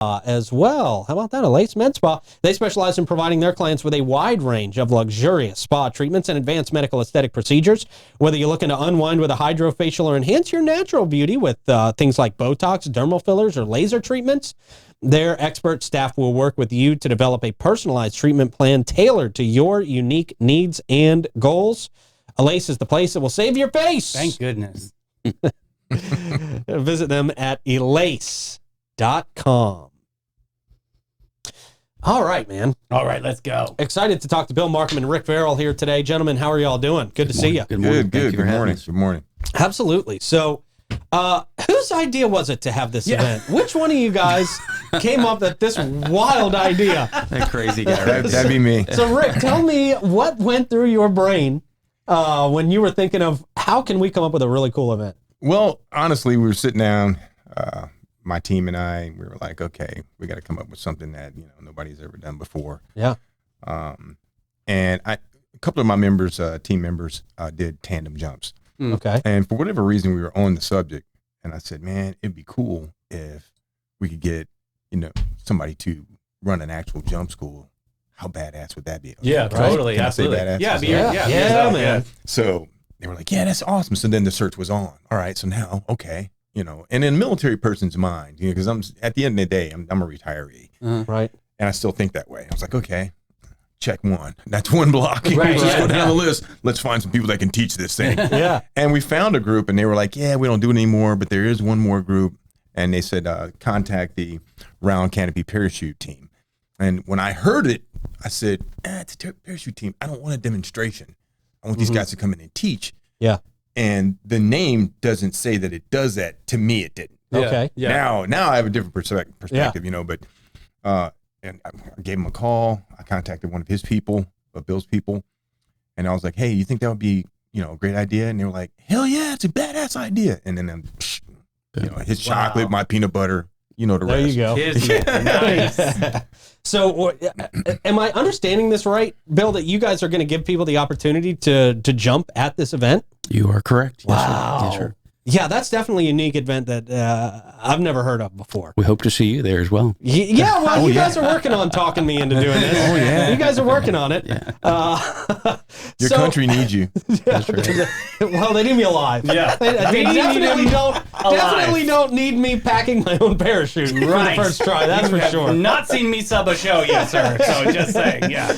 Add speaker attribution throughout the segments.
Speaker 1: as well. How about that? A Lace Med Spa. They specialize in providing their clients with a wide range of luxurious spa treatments and advanced medical aesthetic procedures. Whether you're looking to unwind with a hydrofacial or enhance your natural beauty with things like Botox, dermal fillers, or laser treatments, their expert staff will work with you to develop a personalized treatment plan tailored to your unique needs and goals. Alace is the place that will save your face.
Speaker 2: Thank goodness.
Speaker 1: Visit them at elace.com. All right, man.
Speaker 2: All right, let's go.
Speaker 1: Excited to talk to Bill Markham and Rick Ferrell here today. Gentlemen, how are y'all doing? Good to see you.
Speaker 3: Good morning.
Speaker 4: Good morning. Good morning.
Speaker 1: Absolutely. So, whose idea was it to have this event? Which one of you guys came up with this wild idea?
Speaker 3: That crazy guy.
Speaker 4: That'd be me.
Speaker 1: So, Rick, tell me what went through your brain when you were thinking of how can we come up with a really cool event?
Speaker 4: Well, honestly, we were sitting down, my team and I, we were like, okay, we got to come up with something that, nobody's ever done before.
Speaker 1: Yeah.
Speaker 4: And a couple of my members, team members, did tandem jumps.
Speaker 1: Okay.
Speaker 4: And for whatever reason, we were on the subject, and I said, man, it'd be cool if we could get, somebody to run an actual jump school. How badass would that be?
Speaker 2: Yeah,
Speaker 4: Right?
Speaker 2: totally.
Speaker 4: Can I say
Speaker 2: Absolutely.
Speaker 4: badass?
Speaker 2: Yeah,
Speaker 1: man.
Speaker 4: So they were like, yeah, that's awesome. So then the search was on. All right, so now, okay, and in a military person's mind, because I'm at the end of the day, I'm a retiree,
Speaker 1: Right.
Speaker 4: and I still think that way. I was like, okay, check one. That's one block.
Speaker 2: Right,
Speaker 4: Let's go
Speaker 2: yeah,
Speaker 4: down the list. Let's find some people that can teach this thing.
Speaker 1: Yeah.
Speaker 4: And we found a group, and they were like, yeah, we don't do it anymore, but there is one more group. And they said, contact the round canopy parachute team. And when I heard it, I said, it's a parachute team. I don't want a demonstration. I want these guys to come in and teach.
Speaker 1: Yeah.
Speaker 4: And the name doesn't say that it does that. To me, it didn't.
Speaker 1: Okay.
Speaker 2: Yeah.
Speaker 4: Now I have a different perspective, but and I gave him a call. I contacted one of his people, Bill's people, and I was like, hey, you think that would be, a great idea? And they were like, hell yeah, it's a badass idea. And then, his chocolate, my peanut butter, the rest.
Speaker 1: There you go.
Speaker 2: Nice.
Speaker 1: So, am I understanding this right, Bill, that you guys are going to give people the opportunity to jump at this event?
Speaker 3: You are correct. Yes, sir.
Speaker 1: Wow.
Speaker 3: Yes, sir.
Speaker 1: Yeah, that's definitely a unique event that I've never heard of before.
Speaker 3: We hope to see you there as well.
Speaker 1: Yeah, well, you guys are working on talking me into doing this.
Speaker 4: Oh, yeah.
Speaker 1: You guys are working on it.
Speaker 3: Yeah.
Speaker 4: Your country needs you.
Speaker 1: Well, they need me alive.
Speaker 2: Yeah.
Speaker 1: They definitely don't need me packing my own parachute for the first try. That's for sure.
Speaker 2: Not seen me sub a show yet, sir. So just saying, yeah.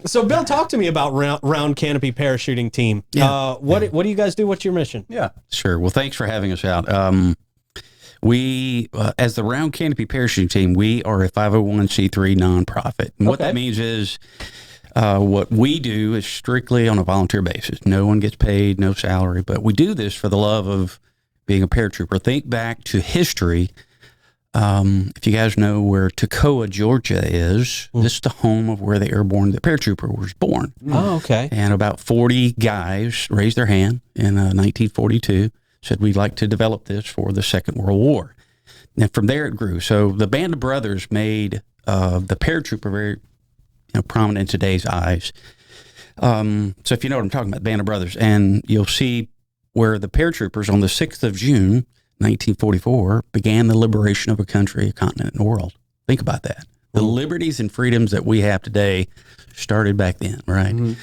Speaker 1: So, Bill, talk to me about round canopy parachuting team.
Speaker 3: Yeah.
Speaker 1: What do you guys do? What's your mission?
Speaker 2: Yeah.
Speaker 3: Sure. Well, thanks for having us out. We, as the Round Canopy Parachute Team, we are a 501c3 nonprofit. And what that means is what we do is strictly on a volunteer basis. No one gets paid, no salary, but we do this for the love of being a paratrooper. Think back to history. If you guys know where Toccoa, Georgia is, this is the home of where the paratrooper was born.
Speaker 1: Oh, okay.
Speaker 3: And about 40 guys raised their hand in 1942, said we'd like to develop this for the Second World War. And from there it grew. So the Band of Brothers made the paratrooper very prominent in today's eyes. So if you know what I'm talking about, Band of Brothers, and you'll see where the paratroopers on the 6th of June, 1944, began the liberation of a country, a continent, and a world. Think about that. The liberties and freedoms that we have today started back then, right?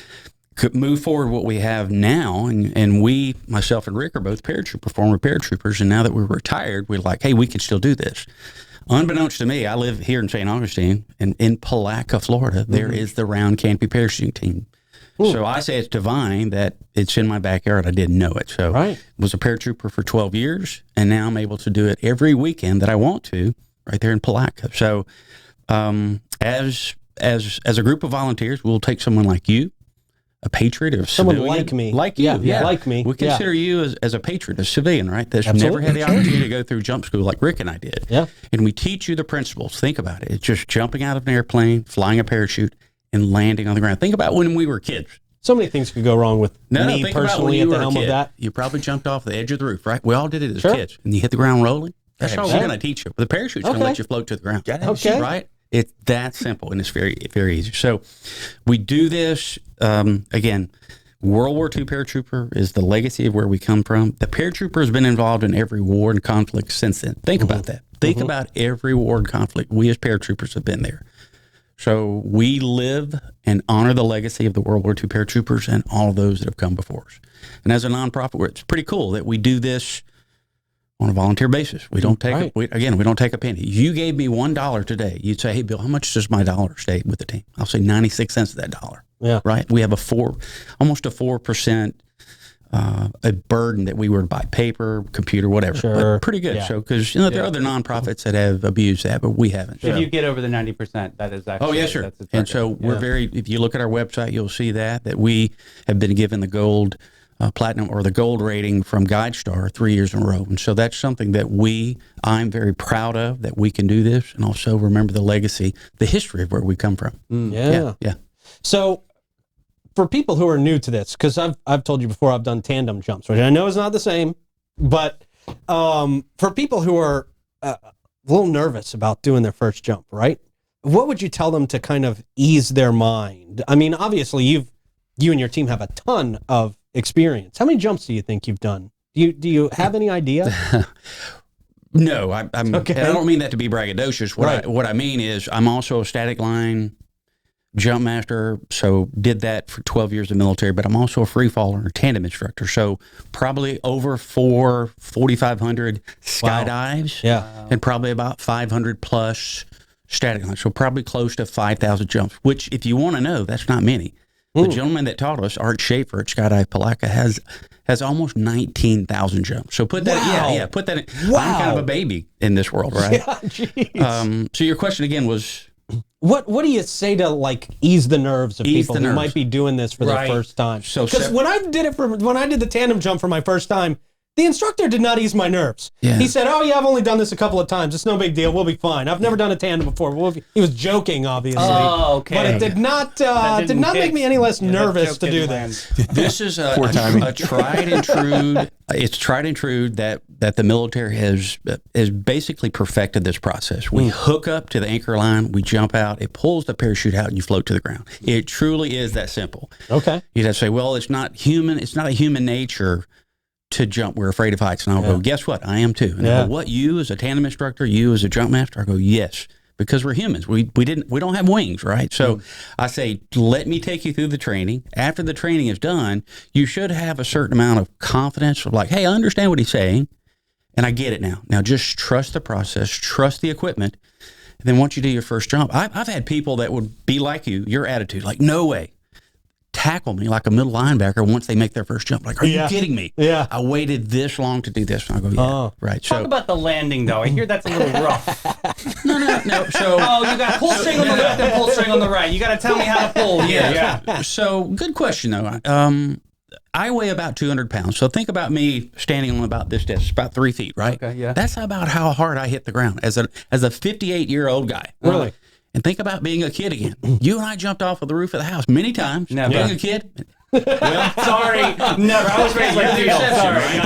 Speaker 3: Could move forward what we have now, and we, myself and Rick, are both former paratroopers, and now that we're retired, we're like, hey, we can still do this. Unbeknownst to me, I live here in St. Augustine, and in Palatka, Florida, there is the Round Canopy Parachuting Team. So I say it's divine that it's in my backyard. I didn't know it. So I was a paratrooper for 12 years, and now I'm able to do it every weekend that I want to, right there in Palatka. So as a group of volunteers, we'll take someone like you, a patriot, or a
Speaker 1: someone
Speaker 3: civilian,
Speaker 1: like me,
Speaker 3: like you,
Speaker 1: like me.
Speaker 3: We consider you as a patriot, a civilian, right? That's never had the opportunity to go through jump school like Rick and I did. Yeah, and we teach you the principles. Think about it. It's just jumping out of an airplane, flying a parachute, and landing on the ground. Think about when we were kids.
Speaker 1: So many things could go wrong with me
Speaker 3: think
Speaker 1: personally at the helm of that.
Speaker 3: You probably jumped off the edge of the roof, right? We all did it as kids. And you hit the ground rolling. That's all we're going to teach you. The parachute's going to let you float to the ground.
Speaker 1: Okay.
Speaker 3: Right? It's that simple, and it's very, very easy. So we do this, again, World War II paratrooper is the legacy of where we come from. The paratrooper has been involved in every war and conflict since then. Think about that. Think about every war and conflict. We as paratroopers have been there. So we live and honor the legacy of the World War II paratroopers and all of those that have come before us. And as a nonprofit, it's pretty cool that we do this on a volunteer basis. We don't take we don't take a penny. You gave me $1 today. You'd say, "Hey, Bill, how much does my dollar stay with the team?" I'll say 96 cents of that dollar.
Speaker 1: Yeah.
Speaker 3: Right. We have almost a 4% a burden that we were to buy paper, computer, whatever.
Speaker 1: Sure.
Speaker 3: But pretty good.
Speaker 1: Yeah.
Speaker 3: So, because there are other nonprofits that have abused that, but we haven't.
Speaker 2: If you get over the 90%, that is actually.
Speaker 3: Oh, yes, sir.
Speaker 2: That's a
Speaker 3: And
Speaker 2: target.
Speaker 3: so we're if you look at our website, you'll see that we have been given the gold, platinum, or the gold rating from GuideStar 3 years in a row. And so that's something that I'm very proud of, that we can do this, and also remember the legacy, the history of where we come from.
Speaker 1: Yeah. So for people who are new to this, because I've told you before, I've done tandem jumps, which I know is not the same, but for people who are a little nervous about doing their first jump, right? What would you tell them to kind of ease their mind? I mean, obviously you and your team have a ton of experience. How many jumps do you think you've done? Do you have any idea?
Speaker 3: No, I'm
Speaker 1: Okay.
Speaker 3: and I don't mean that to be braggadocious. What I mean is I'm also a static line jump master, so did that for 12 years in the military, but I'm also a free faller and a tandem instructor. So probably over 4,500 skydives, and probably about 500 plus static lines. So probably close to 5,000 jumps, which, if you want to know, that's not many. The gentleman that taught us, Art Schaefer at Skydive Palatka, has almost 19,000 jumps. So put that, put that in. I'm kind of a baby in this world, right?
Speaker 1: Yeah, jeez.
Speaker 3: So your question again was,
Speaker 1: What do you say to like ease the nerves of
Speaker 3: Ease
Speaker 1: people
Speaker 3: the
Speaker 1: who
Speaker 3: nerves.
Speaker 1: might be doing this for their first time?
Speaker 3: So
Speaker 1: Because when I did the tandem jump for my first time, the instructor did not ease my nerves.
Speaker 3: Yeah.
Speaker 1: He said, "Oh yeah, I've only done this a couple of times. It's no big deal. We'll be fine. I've never done a tandem before." He was joking, obviously.
Speaker 2: Oh, okay.
Speaker 1: But it did not make me any less nervous to do this.
Speaker 3: this is a tried and true. It's tried and true that the military has basically perfected this process. We hook up to the anchor line, we jump out, it pulls the parachute out, and you float to the ground. It truly is that simple.
Speaker 1: Okay.
Speaker 3: You'd have to say, well, it's not human. It's not a human nature to jump. We're afraid of heights. And I'll go, guess what? I am too. And I go, what, you as a tandem instructor, you as a jump master? I go, yes, because we're humans. We don't have wings, right? So I say, let me take you through the training. After the training is done, you should have a certain amount of confidence of like, hey, I understand what he's saying, and I get it now. Now just trust the process, trust the equipment. And then once you do your first jump, I've had people that would be like your attitude, like, no way. Tackle me like a middle linebacker once they make their first jump. Like, are you kidding me?
Speaker 1: Yeah.
Speaker 3: I waited this long to do this. And I go, right.
Speaker 2: Talk about the landing, though. I hear that's a little rough.
Speaker 3: No. So,
Speaker 2: you got pull string on the left and pull string on the right. You got to tell me how to pull. Yeah.
Speaker 3: So, good question, though. I weigh about 200 pounds. So think about me standing on about this desk, about 3 feet, right?
Speaker 2: Okay, yeah.
Speaker 3: That's about how hard I hit the ground as a 58-year-old guy.
Speaker 1: Really?
Speaker 3: And think about being a kid again. You and I jumped off of the roof of the house many times.
Speaker 2: Never.
Speaker 3: Being a kid.
Speaker 2: Well, sorry. Never. I was raised like you. Sorry.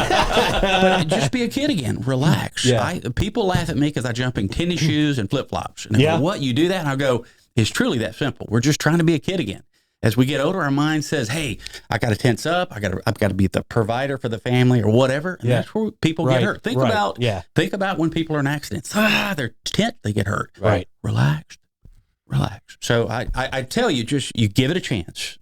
Speaker 3: But just be a kid again. Relax.
Speaker 1: Yeah.
Speaker 3: People laugh at me because I jump in tennis shoes and flip-flops. And they go, what, you do that? And I go, it's truly that simple. We're just trying to be a kid again. As we get older, our mind says, hey, I got to tense up. I've got to be the provider for the family or whatever. And that's where people get hurt. Think about when people are in accidents. They're tense, they get hurt.
Speaker 1: Right.
Speaker 3: Relax. So I tell you, just you give it a chance.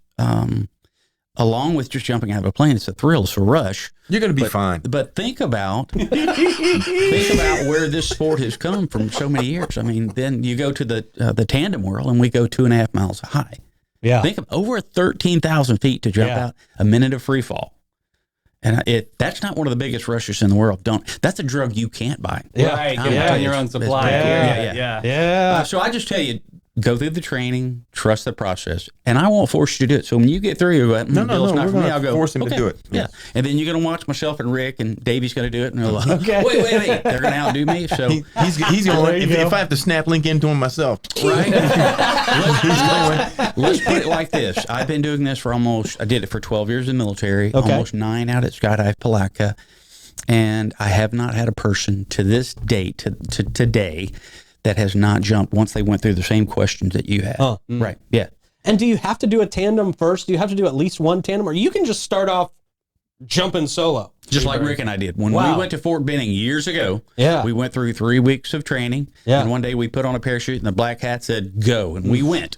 Speaker 3: Along with just jumping out of a plane, it's a thrill, it's a rush.
Speaker 4: You're going to be fine.
Speaker 3: But think about where this sport has come from so many years. I mean, then you go to the tandem world, and we go 2.5 miles high.
Speaker 1: Yeah.
Speaker 3: Think of over 13,000 feet to jump out, a minute of free fall. And that's not one of the biggest rushes in the world. That's a drug you can't buy.
Speaker 2: Yeah. Right. Get on your own supply.
Speaker 1: Yeah.
Speaker 3: So I just tell you, go through the training, trust the process, and I won't force you to do it. So when you get through, you go, Bill's not for me. I'll go,
Speaker 4: force him to do it.
Speaker 3: Yeah. And then you're going to watch myself and Rick and Davey's going to do it, and they're like, wait, they're going to outdo me. So
Speaker 4: he's going to, if I have to snap link into him myself,
Speaker 3: right? Let's put it like this. I've been doing this for I did it for 12 years in the military, almost 9 out at Skydive Palatka, and I have not had a person to this date, to today, that has not jumped once they went through the same questions that you had. Right. Yeah.
Speaker 1: And do you have to do a tandem first? Do you have to do at least one tandem, or you can just start off jumping solo.
Speaker 3: Just like Rick and I did. When we went to Fort Benning years ago, we went through 3 weeks of training. Yeah. And one day we put on a parachute and the black hat said, go. And we went.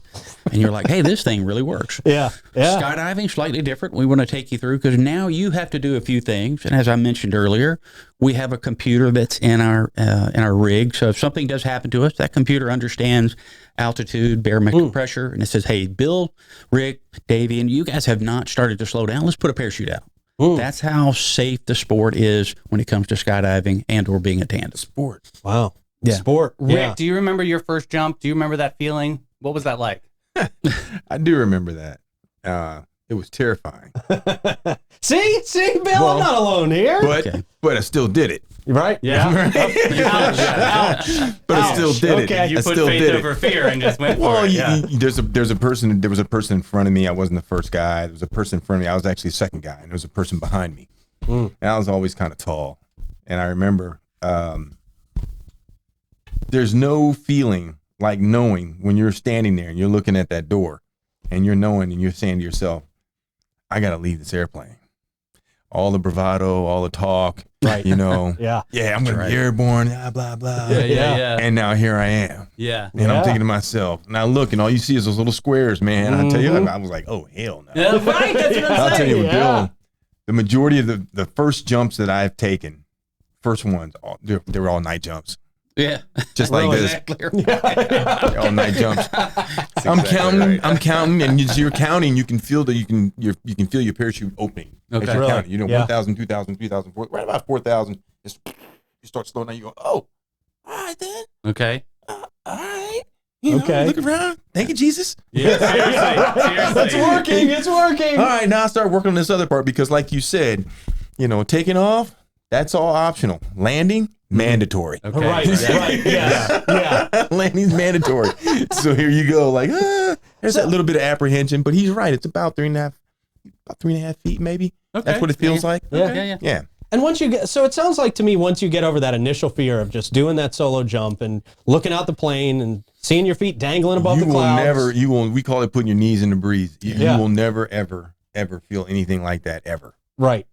Speaker 3: And you're like, hey, this thing really works.
Speaker 1: Yeah.
Speaker 3: Skydiving, slightly different. We want to take you through because now you have to do a few things. And as I mentioned earlier, we have a computer that's in our rig. So if something does happen to us, that computer understands altitude, barometric pressure. And it says, hey, Bill, Rick, Davey, and you guys have not started to slow down. Let's put a parachute out. That's how safe the sport is when it comes to skydiving and or being a tandem.
Speaker 4: Sport.
Speaker 1: Wow.
Speaker 3: Yeah.
Speaker 1: Sport.
Speaker 2: Rick, do you remember your first jump? Do you remember that feeling? What was that like?
Speaker 4: I do remember that. It was terrifying.
Speaker 1: See, Bill, I'm not alone here.
Speaker 4: But I still did it.
Speaker 1: Right?
Speaker 2: Yeah.
Speaker 1: Ouch.
Speaker 4: But I still did it.
Speaker 2: You
Speaker 4: I
Speaker 2: put
Speaker 4: still
Speaker 2: faith
Speaker 4: did
Speaker 2: over fear and just went for it.
Speaker 4: There was a person in front of me. I wasn't the first guy. There was a person in front of me. I was actually the second guy, and there was a person behind me. And I was always kind of tall. And I remember there's no feeling like knowing when you're standing there and you're looking at that door and you're knowing and you're saying to yourself, I got to leave this airplane. All the bravado, all the talk,
Speaker 1: right?
Speaker 4: You know,
Speaker 1: yeah,
Speaker 4: I'm going to be airborne, blah, blah.
Speaker 2: Yeah.
Speaker 4: And now here I am.
Speaker 2: Yeah.
Speaker 4: And I'm thinking to myself, and I look, and all you see is those little squares, man. I tell you, I was like, oh, hell no.
Speaker 2: Yeah, right, that's what I'm
Speaker 4: I'll tell
Speaker 2: saying.
Speaker 4: you, Bill, the majority of the first jumps that I've taken, first ones, they were all night jumps.
Speaker 3: Yeah.
Speaker 4: Just like this. All night jumps. I'm counting, and as you're counting, you can feel that you can feel your parachute opening.
Speaker 3: Okay.
Speaker 4: As you're counting. You know, 1,000, 2,000, 3,000, 4,000, right about 4,000. You start slowing down. You go, oh, all right then.
Speaker 2: Okay.
Speaker 4: All right. You know, look around. Thank you, Jesus.
Speaker 2: Yeah, seriously.
Speaker 1: It's working.
Speaker 4: All right, now I start working on this other part because, like you said, you know, taking off, that's all optional. Landing, mandatory.
Speaker 2: Okay.
Speaker 1: Right. Yeah.
Speaker 4: Landing's mandatory. So here you go. Like, there's that little bit of apprehension, but he's right. It's about 3.5 feet, maybe.
Speaker 2: Okay.
Speaker 4: That's what it feels like.
Speaker 2: Yeah.
Speaker 1: And once you get, so it sounds like to me, once you get over that initial fear of just doing that solo jump and looking out the plane and seeing your feet dangling above the clouds.
Speaker 4: We call it putting your knees in the breeze. You will never, ever, ever feel anything like that ever.
Speaker 1: Right.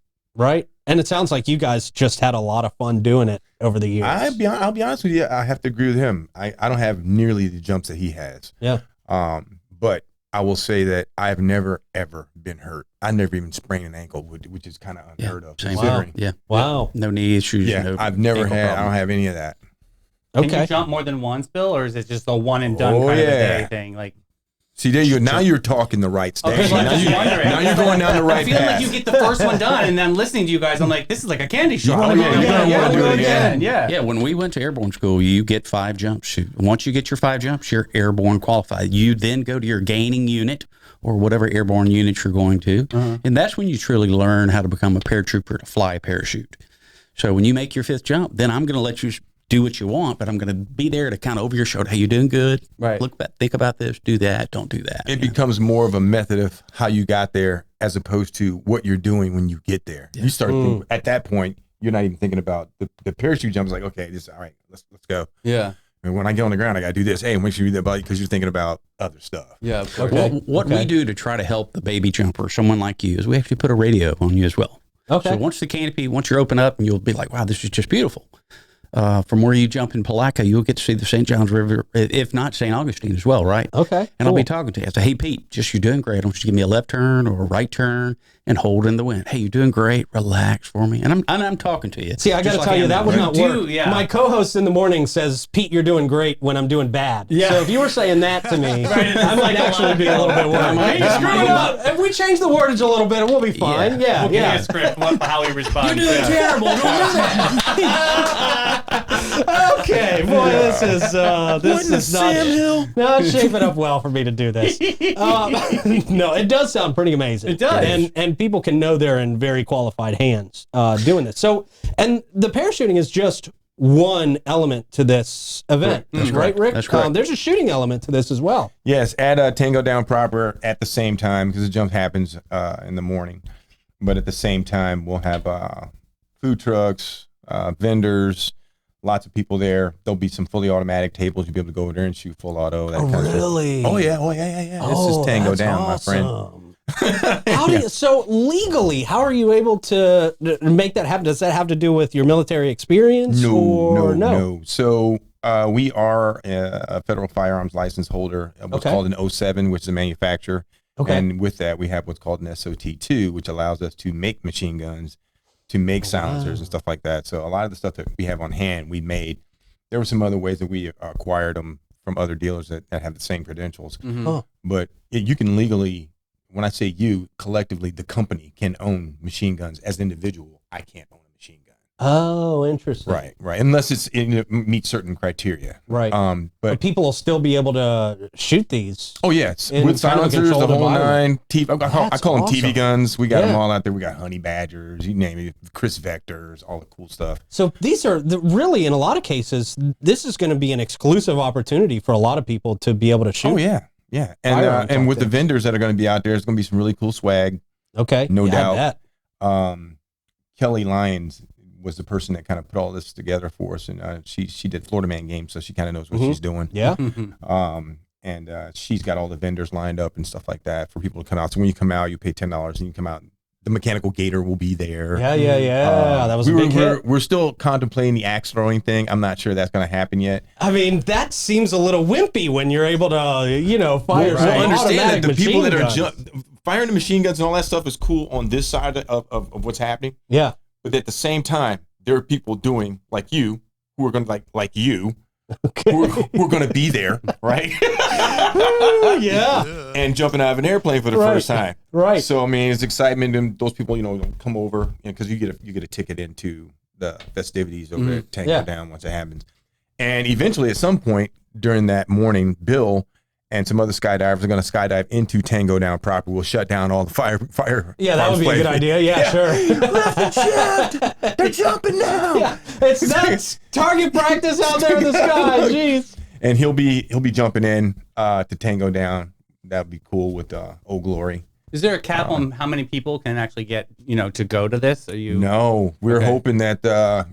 Speaker 1: And it sounds like you guys just had a lot of fun doing it over the years.
Speaker 4: I'll be honest with you. I have to agree with him. I don't have nearly the jumps that he has.
Speaker 1: Yeah.
Speaker 4: But I will say that I've never, ever been hurt. I never even sprained an ankle, which is kind of unheard of.
Speaker 3: Same.
Speaker 1: Wow.
Speaker 3: Yeah.
Speaker 1: Wow.
Speaker 3: No knee issues.
Speaker 4: Yeah.
Speaker 3: No
Speaker 4: I've never
Speaker 3: ankle
Speaker 4: had,
Speaker 3: problem.
Speaker 4: I don't have any of that.
Speaker 2: Can you jump more than once, Bill, or is it just a one and done kind of a day thing? Like,
Speaker 4: see, there you go. Now you're talking the right stage.
Speaker 2: Okay,
Speaker 4: Now you're going down the right
Speaker 2: I feel
Speaker 4: path.
Speaker 2: like you get the first one done, and then listening to you guys, I'm like, this is like a candy shop.
Speaker 4: You wanna do it again.
Speaker 2: Yeah.
Speaker 3: When we went to airborne school, you get 5 jumps. Once you get your 5 jumps, you're airborne qualified. You then go to your gaining unit or whatever airborne unit you're going to. And that's when you truly learn how to become a paratrooper to fly a parachute. So when you make your 5th jump, then I'm going to let you do what you want, but I'm going to be there to kind of over your shoulder. Hey, you doing good?
Speaker 2: Right.
Speaker 3: Think about this, do that, don't do that.
Speaker 4: It becomes more of a method of how you got there as opposed to what you're doing when you get there. You start thinking, at that point, you're not even thinking about the parachute jump. Is like, okay, all right, let's go.
Speaker 2: Yeah.
Speaker 4: And when I get on the ground, I got to do this. Hey, make sure you do that because you're thinking about other stuff.
Speaker 2: Yeah.
Speaker 1: Okay.
Speaker 3: What we do to try to help the baby jumper, someone like you, is we actually put a radio on you as well.
Speaker 1: Okay.
Speaker 3: So once you're open up, and you'll be like, wow, this is just beautiful. From where you jump in Palatka, you'll get to see the St. Johns River, if not St. Augustine as well, right?
Speaker 1: Okay.
Speaker 3: And I'll be talking to you. I say, hey, Pete, you're doing great. I want you to give me a left turn or a right turn and hold in the wind. Hey, you're doing great. Relax for me. And I'm talking to you.
Speaker 1: See, I got to tell you, that would not work.
Speaker 2: Yeah.
Speaker 1: My co-host in the morning says, Pete, you're doing great when I'm doing bad.
Speaker 2: Yeah.
Speaker 1: So if you were saying that to me, I might actually be a little bit worried.
Speaker 3: Hey,
Speaker 1: Hey, screw it up. If we change the wordage a little bit, we'll be fine. Yeah.
Speaker 2: We'll give you a script for how he responds.
Speaker 1: You're doing terrible. Don't do that. Okay, boy, this is not shaping up well for me to do this. No, it does sound pretty amazing.
Speaker 2: It does.
Speaker 1: And people can know they're in very qualified hands doing this. So, and the parachuting is just one element to this event, right, Rick?
Speaker 3: That's correct.
Speaker 1: There's a shooting element to this as well.
Speaker 4: Yes, at Tango Down proper at the same time because the jump happens in the morning. But at the same time, we'll have food trucks, vendors, lots of people there. There'll be some fully automatic tables. You'll be able to go over there and shoot full auto. That kind of stuff.
Speaker 1: Really?
Speaker 4: Oh, yeah. This is Tango Down, my friend.
Speaker 1: How do you, so legally, how are you able to make that happen? Does that have to do with your military experience?
Speaker 4: No. So we are a federal firearms license holder, what's called an 07, which is a manufacturer.
Speaker 1: Okay.
Speaker 4: And with that, we have what's called an SOT2, which allows us to make machine guns, to make silencers and stuff like that. So a lot of the stuff that we have on hand, we made. There were some other ways that we acquired them from other dealers that have the same credentials. But you can legally, when I say you, collectively, the company can own machine guns. As an individual, I can't own a machine gun.
Speaker 1: Oh, interesting.
Speaker 4: Right. Unless it meets certain criteria.
Speaker 1: Right.
Speaker 4: But
Speaker 1: people will still be able to shoot these.
Speaker 4: Oh, yes.
Speaker 1: In
Speaker 4: With silencers, the whole nine. I call them
Speaker 1: awesome.
Speaker 4: TV guns. We got them all out there. We got honey badgers, you name it, Chris Vectors, all the cool stuff.
Speaker 1: So these are really, in a lot of cases, this is going to be an exclusive opportunity for a lot of people to be able to shoot.
Speaker 4: Oh, yeah. Yeah. And with the vendors that are going to be out there, there's going to be some really cool swag.
Speaker 1: Okay.
Speaker 4: No doubt.
Speaker 1: I bet.
Speaker 4: Kelly Lyons was the person that kind of put all this together for us, and she did Florida Man games, so she kind of knows what she's doing.
Speaker 1: Yeah.
Speaker 4: And she's got all the vendors lined up and stuff like that for people to come out. So when you come out, you pay $10 and you come out. The mechanical gator will be there.
Speaker 1: Yeah. That was a big hit.
Speaker 4: We're still contemplating the axe throwing thing. I'm not sure that's going to happen yet.
Speaker 1: I mean, that seems a little wimpy when you're able to, fire some
Speaker 4: understand that the people that
Speaker 1: guns.
Speaker 4: are firing the machine guns and all that stuff is cool on this side of what's happening.
Speaker 1: Yeah.
Speaker 4: But at the same time, there are people doing like you who are going to like you,
Speaker 1: okay.
Speaker 4: who are going to be there, right?
Speaker 1: Yeah.
Speaker 4: And jumping out of an airplane for the first time.
Speaker 1: Right.
Speaker 4: So I mean, it's excitement, and those people, come over because you get a ticket into the festivities over at Tango Down once it happens. And eventually, at some point during that morning, Bill and some other skydivers are going to skydive into Tango Down proper. We'll shut down all the fire.
Speaker 1: Yeah, that would be a good idea. Yeah, sure.
Speaker 4: Lift and shift. They're jumping now.
Speaker 1: Yeah, it's target practice out there in the sky. Jeez.
Speaker 4: And he'll be jumping in to Tango Down. That would be cool with Old Glory.
Speaker 2: Is there a cap on how many people can actually get, to go to this? Are you?
Speaker 4: No, we're hoping that,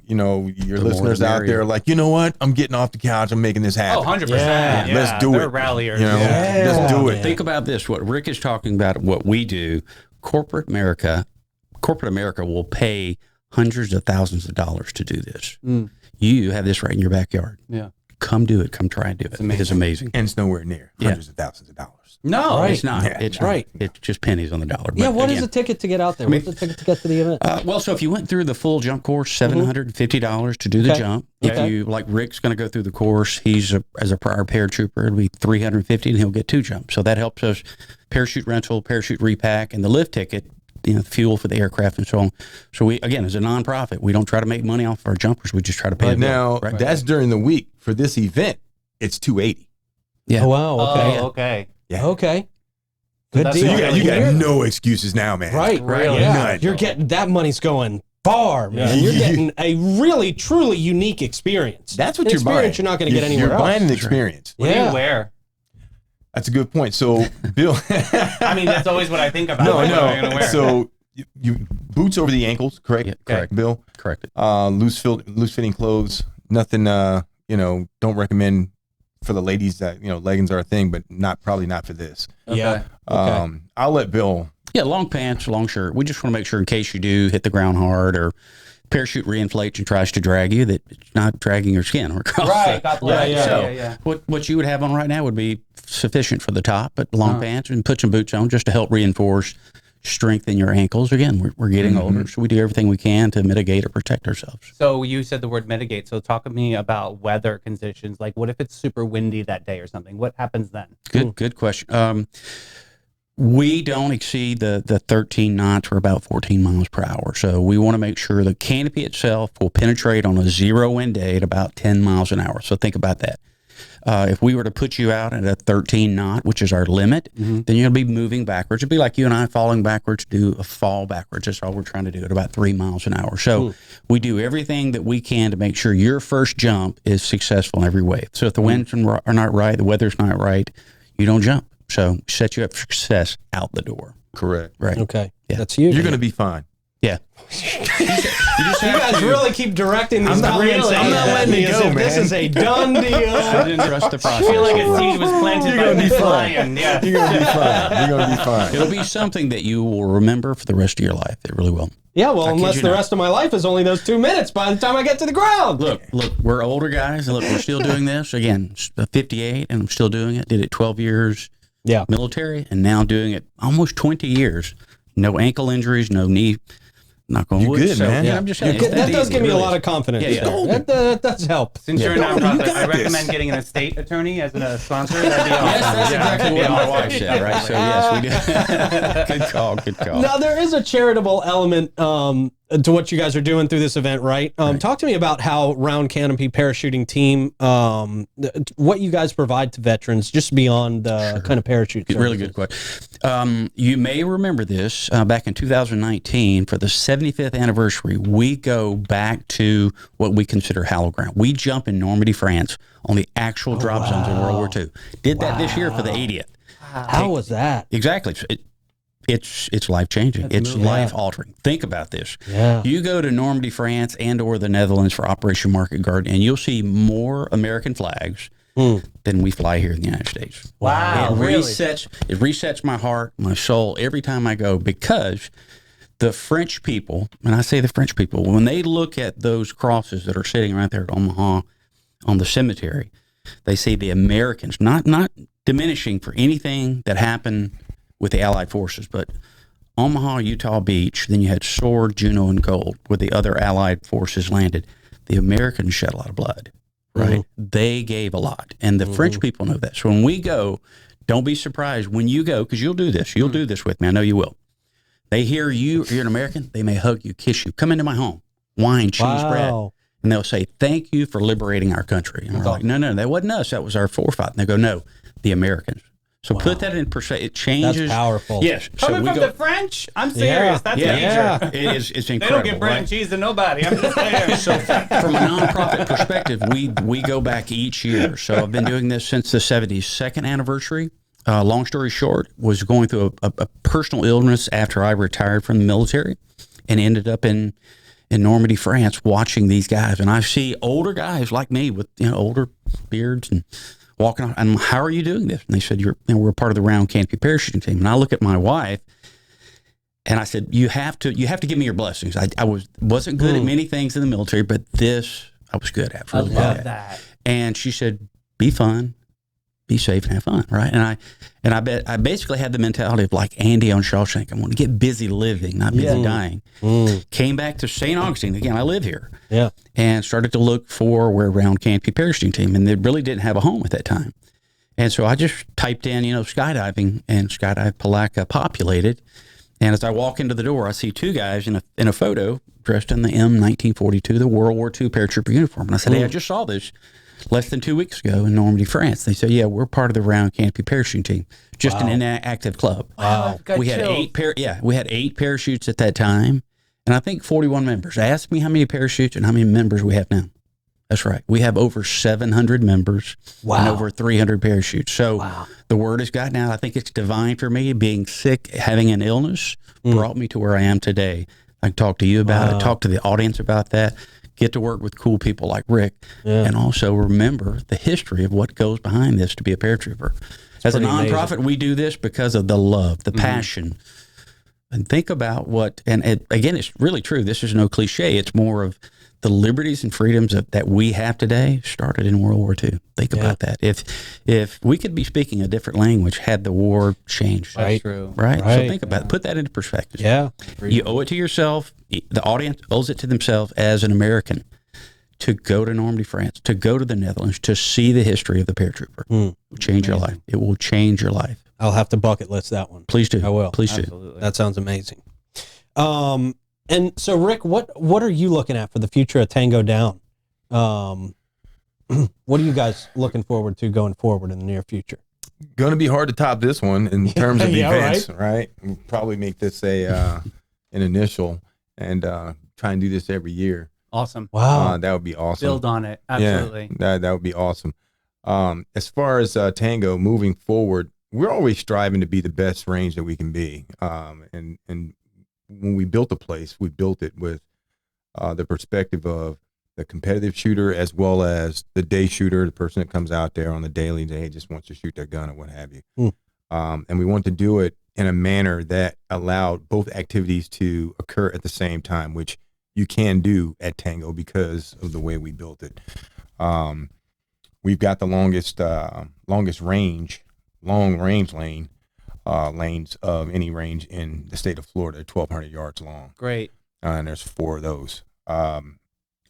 Speaker 4: your listeners out there are like, you know what? I'm getting off the couch. I'm making this happen.
Speaker 2: Oh, 100%.
Speaker 1: Yeah.
Speaker 4: Let's do
Speaker 2: They're
Speaker 4: it.
Speaker 2: Ralliers.
Speaker 4: Let's do it.
Speaker 3: Think about this. What Rick is talking about, what we do, corporate America will pay hundreds of thousands of dollars to do this. You have this right in your backyard.
Speaker 2: Yeah.
Speaker 3: Come do it. Come try and do it. It's amazing.
Speaker 4: And it's nowhere near hundreds of thousands of dollars.
Speaker 2: No,
Speaker 1: Right.
Speaker 3: It's not.
Speaker 4: Yeah.
Speaker 3: It's
Speaker 1: Right.
Speaker 3: It's just pennies on the dollar.
Speaker 1: Yeah,
Speaker 3: But
Speaker 1: what is
Speaker 3: again,
Speaker 1: the ticket to get out there? What's the ticket to get to the event?
Speaker 3: well, so if you went through the full jump course, $750 to do the jump.
Speaker 1: Okay.
Speaker 3: If you, like Rick's going to go through the course, he's as a prior paratrooper, it'll be $350 and he'll get 2 jumps. So that helps us parachute rental, parachute repack, and the lift ticket, fuel for the aircraft and so on. So we, again, as a nonprofit, we don't try to make money off our jumpers. We just try to pay them.
Speaker 4: Now, that's during the week. For this event, it's $280.
Speaker 3: Yeah.
Speaker 1: Oh, wow. Okay.
Speaker 2: Oh, okay.
Speaker 4: Yeah.
Speaker 1: Okay. Good
Speaker 2: that's-
Speaker 1: deal.
Speaker 4: So you got no excuses now, man.
Speaker 1: Right.
Speaker 2: Really?
Speaker 1: Yeah.
Speaker 4: None.
Speaker 1: You're getting that money's going far, man.
Speaker 4: Yeah.
Speaker 1: You're getting a really, truly unique experience.
Speaker 4: That's what
Speaker 1: An
Speaker 4: you're buying.
Speaker 1: experience you're not going to get anywhere
Speaker 4: You're
Speaker 1: else.
Speaker 4: buying an experience.
Speaker 2: What do you wear?
Speaker 4: That's a good point. So, Bill.
Speaker 2: I mean, that's always what I think about.
Speaker 4: No,
Speaker 2: What am I gonna wear?
Speaker 4: So, you boots over the ankles, correct?
Speaker 3: Yeah, correct.
Speaker 4: Bill.
Speaker 3: Correct.
Speaker 4: Loose fitting clothes. Nothing. Don't recommend for the ladies that leggings are a thing, but probably not for this.
Speaker 1: Yeah. Okay.
Speaker 4: I'll let Bill.
Speaker 3: Yeah, long pants, long shirt. We just want to make sure in case you do hit the ground hard or parachute reinflates and tries to drag you, that it's not dragging your skin or across.
Speaker 2: Right. God bless.
Speaker 3: Yeah. What you would have on right now would be sufficient for the top, but long pants and put some boots on just to help reinforce, strengthen your ankles. Again, we're getting older, so we do everything we can to mitigate or protect ourselves.
Speaker 2: So you said the word mitigate. So talk to me about weather conditions. Like, what if it's super windy that day or something? What happens then?
Speaker 3: Good question. We don't exceed the 13 knots or about 14 miles per hour. So we want to make sure the canopy itself will penetrate on a 0 wind day at about 10 miles an hour. So think about that. If we were to put you out at a 13 knot, which is our limit, then you're going to be moving backwards. It'd be like you and I falling backwards, do a fall backwards. That's all we're trying to do at about 3 miles an hour. So we do everything that we can to make sure your first jump is successful in every way. So if the winds are not right, the weather's not right, you don't jump. So set you up for success out the door.
Speaker 4: Correct.
Speaker 3: Right.
Speaker 1: Okay.
Speaker 3: Yeah.
Speaker 1: That's huge.
Speaker 4: You're going to be fine.
Speaker 3: Yeah.
Speaker 1: You guys really keep directing these comments.
Speaker 4: I'm not letting it go, man.
Speaker 1: This is a done deal.
Speaker 3: I didn't trust the process.
Speaker 2: I feel like a seed was planted by this lion. Yeah.
Speaker 4: You're gonna be fine. You're gonna be fine.
Speaker 3: It'll be something that you will remember for the rest of your life. It really will.
Speaker 1: Yeah, well,
Speaker 3: I kid
Speaker 1: unless
Speaker 3: you
Speaker 1: the
Speaker 3: not.
Speaker 1: rest of my life is only those 2 minutes by the time I get to the ground.
Speaker 3: Look, we're older guys, and look, we're still doing this. Again, 58, and I'm still doing it. Did it 12 years
Speaker 1: Yeah.
Speaker 3: military, and now doing it almost 20 years. No ankle injuries, no knee. Not going to wood.
Speaker 4: good, man.
Speaker 3: Yeah, I'm just saying.
Speaker 1: That does give me a lot of confidence.
Speaker 3: Yeah, yeah.
Speaker 1: there. That does help.
Speaker 2: Since you're a
Speaker 4: Golden, you
Speaker 2: nonprofit,
Speaker 4: got
Speaker 2: I
Speaker 4: this.
Speaker 2: recommend getting an estate attorney as a sponsor. That'd be awesome.
Speaker 3: Yes, that's exactly what my wife
Speaker 2: Yeah.
Speaker 3: said, right? So, yes, we do. Good call.
Speaker 1: Now, there is a charitable element to what you guys are doing through this event, right? Talk to me about how Round Canopy Parachuting Team, what you guys provide to veterans, just beyond the kind of parachute services.
Speaker 3: Really good question. You may remember this back in 2019 for the 75th anniversary. We go back to what we consider hallowed ground. We jump in Normandy, France, on the actual drop zones in World War II. Did that this year for the 80th.
Speaker 1: How was that?
Speaker 3: Exactly. It's life changing. It's life altering. Think about this.
Speaker 1: Yeah.
Speaker 3: You go to Normandy, France, and or the Netherlands for Operation Market Garden, and you'll see more American flags than we fly here in the United States.
Speaker 2: Wow,
Speaker 3: It
Speaker 2: really?
Speaker 3: resets my heart, my soul every time I go, because the French people, and I say the French people, when they look at those crosses that are sitting right there at Omaha on the cemetery, they see the Americans, not diminishing for anything that happened with the Allied forces, but Omaha, Utah Beach, then you had Sword, Juneau, and Gold, where the other Allied forces landed. The Americans shed a lot of blood, right? They gave a lot, and the French people know that. So when we go, don't be surprised when you go, because you'll do this. You'll do this with me. I know you will. They hear you're an American, they may hug you, kiss you, come into my home, wine, cheese, bread. And they'll say, thank you for liberating our country. And we're like, no, that wasn't us. That was our forefathers. And they go, no, the Americans. So put that in perspective. It changes.
Speaker 1: That's powerful.
Speaker 3: Yes.
Speaker 2: Coming from the French? I'm serious. That's major.
Speaker 3: It's
Speaker 2: They
Speaker 3: incredible.
Speaker 2: don't give bread and
Speaker 3: right?
Speaker 2: cheese to nobody. I'm just saying.
Speaker 3: So from a nonprofit perspective, we go back each year. So I've been doing this since the 72nd anniversary. Long story short, was going through a personal illness after I retired from the military, and ended up in Normandy, France, watching these guys. And I see older guys like me with older beards and walking on. And how are you doing this? And they said, we're part of the Round Canopy Parachuting Team. And I look at my wife, and I said, you have to give me your blessings. I wasn't good at many things in the military, but this I was good at.
Speaker 2: I love that.
Speaker 3: And she said, be fun, be safe, and have fun, right? And I basically had the mentality of like Andy on Shawshank. I want to get busy living, not busy dying. Came back to St. Augustine. Again, I live here.
Speaker 1: Yeah.
Speaker 3: And started to look for where Round Canopy Parachuting Team, and they really didn't have a home at that time. And so I just typed in, skydiving, and Skydive Palatka populated. And as I walk into the door, I see two guys in a photo dressed in the M1942, the World War II paratrooper uniform. And I said, hey, I just saw this less than 2 weeks ago in Normandy, France. They said, yeah, we're part of the Round Canopy Parachuting Team, just an inactive club.
Speaker 2: Wow.
Speaker 3: We had we had 8 parachutes at that time, and I think 41 members. Ask me how many parachutes and how many members we have now. That's right. We have over 700 members and over 300 parachutes. So the word has gotten out. I think it's divine for me. Being sick, having an illness, brought me to where I am today. I can talk to you about it, talk to the audience about that, get to work with cool people like Rick, and also remember the history of what goes behind this to be a paratrooper. As a nonprofit, we do this because of the love, the passion. And think about again, it's really true. This is no cliche. It's more of the liberties and freedoms that we have today started in World War II. Think about that. If we could be speaking a different language had the war changed.
Speaker 2: That's true.
Speaker 3: Right? So think about it. Put that into perspective.
Speaker 1: Yeah.
Speaker 3: You owe it to yourself. The audience owes it to themselves as an American to go to Normandy, France, to go to the Netherlands, to see the history of the paratrooper. It will change your life. It will change your life.
Speaker 1: I'll have to bucket list that one.
Speaker 3: Please do.
Speaker 1: I will.
Speaker 3: Please do.
Speaker 2: Absolutely.
Speaker 1: That sounds amazing. And so, Rick, what are you looking at for the future of Tango Down? What are you guys looking forward to going forward in the near future?
Speaker 4: Going to be hard to top this one in terms of
Speaker 1: Yeah,
Speaker 4: events, right? We'll probably make this an initial and try and do this every year.
Speaker 2: Awesome.
Speaker 1: Wow.
Speaker 4: That would be awesome.
Speaker 2: Build on it. Absolutely.
Speaker 4: Yeah, that would be awesome. As far as Tango moving forward, we're always striving to be the best range that we can be. And when we built the place, we built it with the perspective of the competitive shooter as well as the day shooter, the person that comes out there on the daily day just wants to shoot their gun or what have you. And we want to do it in a manner that allowed both activities to occur at the same time, which you can do at Tango because of the way we built it. We've got the longest long range lanes of any range in the state of Florida, 1,200 yards long.
Speaker 2: Great.
Speaker 4: And there's 4 of those.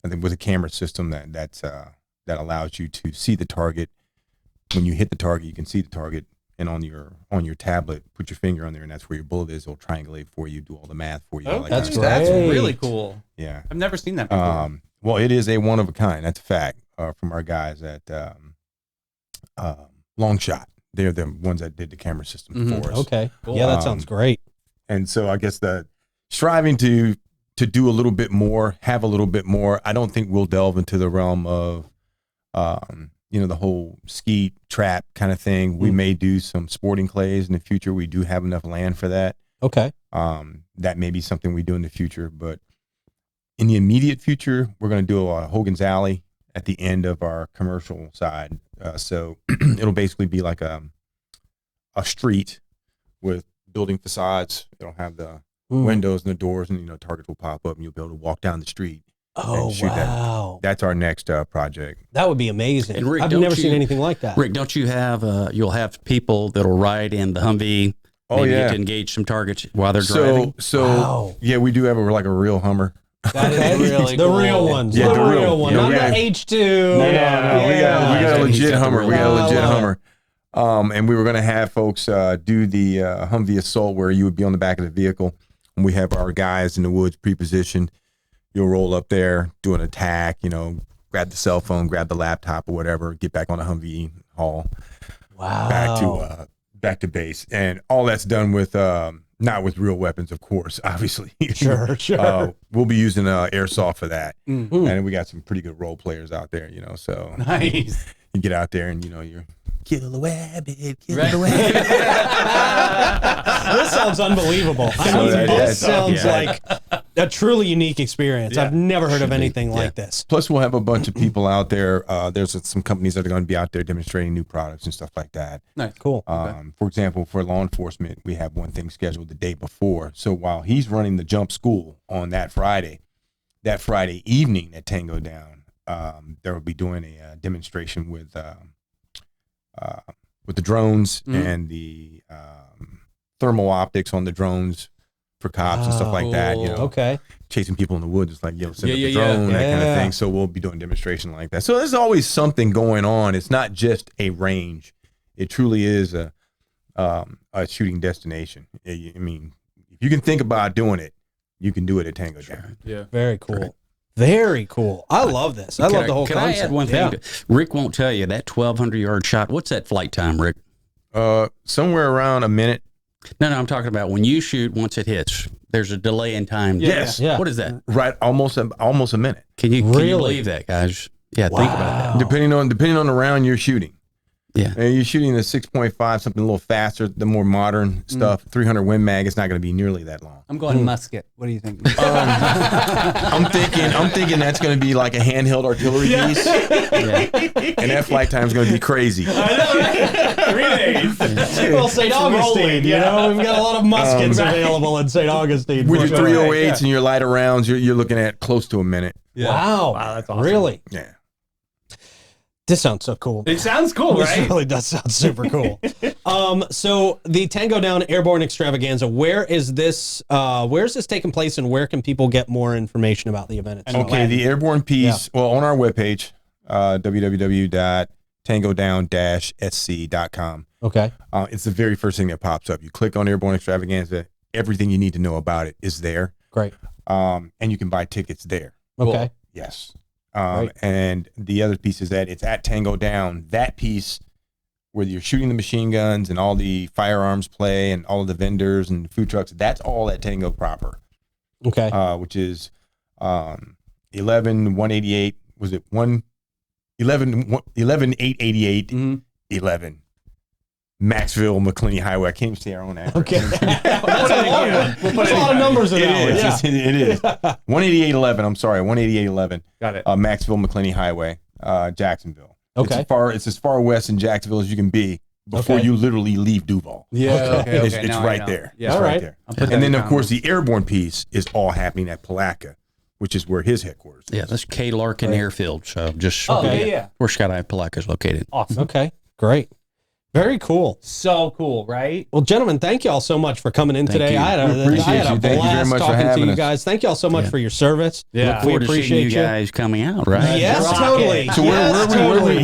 Speaker 4: I think with a camera system that allows you to see the target. When you hit the target, you can see the target, and on your tablet, put your finger on there, and that's where your bullet is. It'll triangulate for you, do all the math for you.
Speaker 2: Oh,
Speaker 4: all that
Speaker 1: that's
Speaker 4: kind of stuff.
Speaker 2: That's
Speaker 1: great.
Speaker 2: really cool.
Speaker 4: Yeah.
Speaker 2: I've never seen that before.
Speaker 4: Well, it is a one of a kind. That's a fact from our guys at Long Shot. They're the ones that did the camera system for us.
Speaker 1: Okay.
Speaker 2: Cool.
Speaker 1: Yeah, that sounds great.
Speaker 4: And so I guess the striving to do a little bit more, have a little bit more. I don't think we'll delve into the realm of, the whole skeet trap kind of thing. We may do some sporting clays in the future. We do have enough land for that.
Speaker 1: Okay.
Speaker 4: That may be something we do in the future, but in the immediate future, we're going to do a Hogan's Alley at the end of our commercial side. So it'll basically be like a street with building facades. It'll have the windows and the doors, and targets will pop up, and you'll be able to walk down the street.
Speaker 1: Oh,
Speaker 4: and shoot
Speaker 1: wow.
Speaker 4: That's our next project.
Speaker 1: That would be amazing.
Speaker 3: And Rick,
Speaker 1: I've
Speaker 3: don't
Speaker 1: never
Speaker 3: you-
Speaker 1: seen anything like that.
Speaker 3: Rick, don't you have, you'll have people that'll ride in the Humvee.
Speaker 4: Oh,
Speaker 3: Maybe
Speaker 4: yeah.
Speaker 3: to engage some targets while they're driving.
Speaker 4: So
Speaker 1: Wow.
Speaker 4: yeah, we do have a real Hummer.
Speaker 2: That is really
Speaker 1: the
Speaker 2: cool.
Speaker 1: real ones.
Speaker 4: Yeah,
Speaker 1: the
Speaker 4: the
Speaker 1: real
Speaker 4: real-
Speaker 1: one.
Speaker 4: yeah,
Speaker 1: Not
Speaker 4: yeah.
Speaker 1: the H2.
Speaker 4: No, we got a
Speaker 3: He's
Speaker 4: legit
Speaker 3: got the
Speaker 4: Hummer.
Speaker 3: real
Speaker 4: We got a
Speaker 1: one.
Speaker 4: legit
Speaker 1: I love
Speaker 4: Hummer. And we were going to have folks do the Humvee assault where you would be on the back of the vehicle, and we have our guys in the woods pre-positioned. You'll roll up there, do an attack, grab the cell phone, grab the laptop or whatever, get back on the Humvee, haul
Speaker 1: Wow.
Speaker 4: back to base. And all that's done with not with real weapons, of course, obviously.
Speaker 1: Sure.
Speaker 4: We'll be using airsoft for that.
Speaker 2: Mm.
Speaker 4: And we got some pretty good role players out there, so
Speaker 2: Nice.
Speaker 4: you get out there and you're kill the rabbit, kill
Speaker 2: Right.
Speaker 4: the rabbit.
Speaker 1: This sounds unbelieve
Speaker 4: So
Speaker 1: this sounds
Speaker 3: yeah.
Speaker 1: like a truly unique experience.
Speaker 2: Yeah.
Speaker 1: I've never heard of
Speaker 3: Should be.
Speaker 1: anything
Speaker 3: Yeah.
Speaker 1: like this.
Speaker 4: Plus, we'll have a bunch of people out there. There's some companies that are going to be out there demonstrating new products and stuff like that.
Speaker 2: Nice.
Speaker 1: Cool.
Speaker 4: For example, for law enforcement, we have one thing scheduled the day before. So while he's running the jump school on that Friday evening at Tango Down, there will be doing a demonstration with the drones and the thermal optics on the drones for cops and stuff like that.
Speaker 2: Cool.
Speaker 1: Okay.
Speaker 4: Chasing people in the woods, it's like, send up the
Speaker 2: Yeah.
Speaker 4: drone, that kind of
Speaker 1: Yeah.
Speaker 4: thing. So we'll be doing demonstration like that. So there's always something going on. It's not just a range. It truly is a shooting destination. I mean, if you can think about doing it, you can do it at Tango Down.
Speaker 2: Yeah.
Speaker 1: Very cool. Very cool. I love this. I love the whole
Speaker 3: Can
Speaker 1: concept.
Speaker 3: I add one thing?
Speaker 1: Yeah.
Speaker 3: Rick won't tell you that 1,200-yard shot. What's that flight time, Rick?
Speaker 4: Somewhere around a minute.
Speaker 3: No, I'm talking about when you shoot. Once it hits, there's a delay in time.
Speaker 4: Yes.
Speaker 1: Yeah.
Speaker 3: What is that?
Speaker 4: Right, almost a minute.
Speaker 3: Can you
Speaker 1: Really?
Speaker 3: believe that, guys? Yeah, think about that.
Speaker 4: Depending on the round you're shooting.
Speaker 3: Yeah.
Speaker 4: And you're shooting a 6.5, something a little faster, the more modern stuff. 300 Win Mag, it's not going to be nearly that long.
Speaker 2: I'm going musket. What do you think?
Speaker 4: I'm thinking that's going to be like a handheld artillery piece, and that flight time is going to be crazy.
Speaker 2: 3 days.
Speaker 1: Well, St. Augustine, we've got a lot of muskets available in St. Augustine.
Speaker 4: With your
Speaker 1: for sure.
Speaker 4: 308s and your lighter rounds, you're looking at close to a minute.
Speaker 1: Wow.
Speaker 2: Wow, that's awesome.
Speaker 1: Really?
Speaker 4: Yeah.
Speaker 1: This sounds so cool.
Speaker 2: It sounds cool,
Speaker 1: This
Speaker 2: right?
Speaker 1: really does sound super cool. So the Tango Down Airborne Extravaganza, where is this taking place, and where can people get more information about the event itself?
Speaker 4: Okay, the airborne piece, well, on our webpage, www.tangodown-sc.com.
Speaker 1: Okay.
Speaker 4: It's the very first thing that pops up. You click on Airborne Extravaganza, everything you need to know about it is there.
Speaker 1: Great.
Speaker 4: And you can buy tickets there.
Speaker 1: Okay.
Speaker 4: Yes.
Speaker 1: Right.
Speaker 4: And the other piece is that it's at Tango Down. That piece where you're shooting the machine guns and all the firearms play and all of the vendors and food trucks, that's all at Tango proper,
Speaker 1: Okay.
Speaker 4: which is 11-188. Was it 11-888
Speaker 2: Mhm.
Speaker 4: 11 Maxville, McClenny Highway. I can't even say our own address.
Speaker 1: Okay. That's a long one. There's a lot of numbers in that one. Yeah.
Speaker 4: It is. 18811. I'm sorry, 18811.
Speaker 2: Got it.
Speaker 4: Maxville, McClenny Highway, Jacksonville.
Speaker 1: Okay.
Speaker 4: It's as far west in Jacksonville as you can be before
Speaker 1: Okay.
Speaker 4: you literally leave Duval.
Speaker 2: Yeah. Okay.
Speaker 4: It's
Speaker 2: Now I
Speaker 4: right
Speaker 2: know.
Speaker 4: there.
Speaker 2: Yeah.
Speaker 4: It's
Speaker 1: All
Speaker 4: right
Speaker 1: right.
Speaker 4: there.
Speaker 2: I'll put that
Speaker 4: And
Speaker 2: in
Speaker 4: then, of course,
Speaker 2: comments.
Speaker 4: the airborne piece is all happening at Palatka, which is where his headquarters is.
Speaker 3: Yeah, that's K. Larkin Airfield. So just
Speaker 2: Oh,
Speaker 1: Okay.
Speaker 2: yeah.
Speaker 3: where Skydive Palatka is located.
Speaker 2: Awesome.
Speaker 1: Okay. Great. Very cool.
Speaker 2: So cool, right?
Speaker 1: Well, gentlemen, thank you all so much for coming in
Speaker 3: Thank
Speaker 1: today.
Speaker 3: you.
Speaker 1: I had
Speaker 4: We appreciate
Speaker 1: a
Speaker 4: you. Thank you very
Speaker 1: blast
Speaker 4: much for
Speaker 1: talking to
Speaker 4: having
Speaker 1: you
Speaker 4: us.
Speaker 1: guys. Thank you all so much for your service.
Speaker 2: Yeah.
Speaker 3: Look forward to seeing
Speaker 1: appreciate
Speaker 3: you
Speaker 1: you.
Speaker 3: guys coming out, right?
Speaker 1: Yes,
Speaker 2: Rock
Speaker 1: totally.
Speaker 2: it.
Speaker 4: So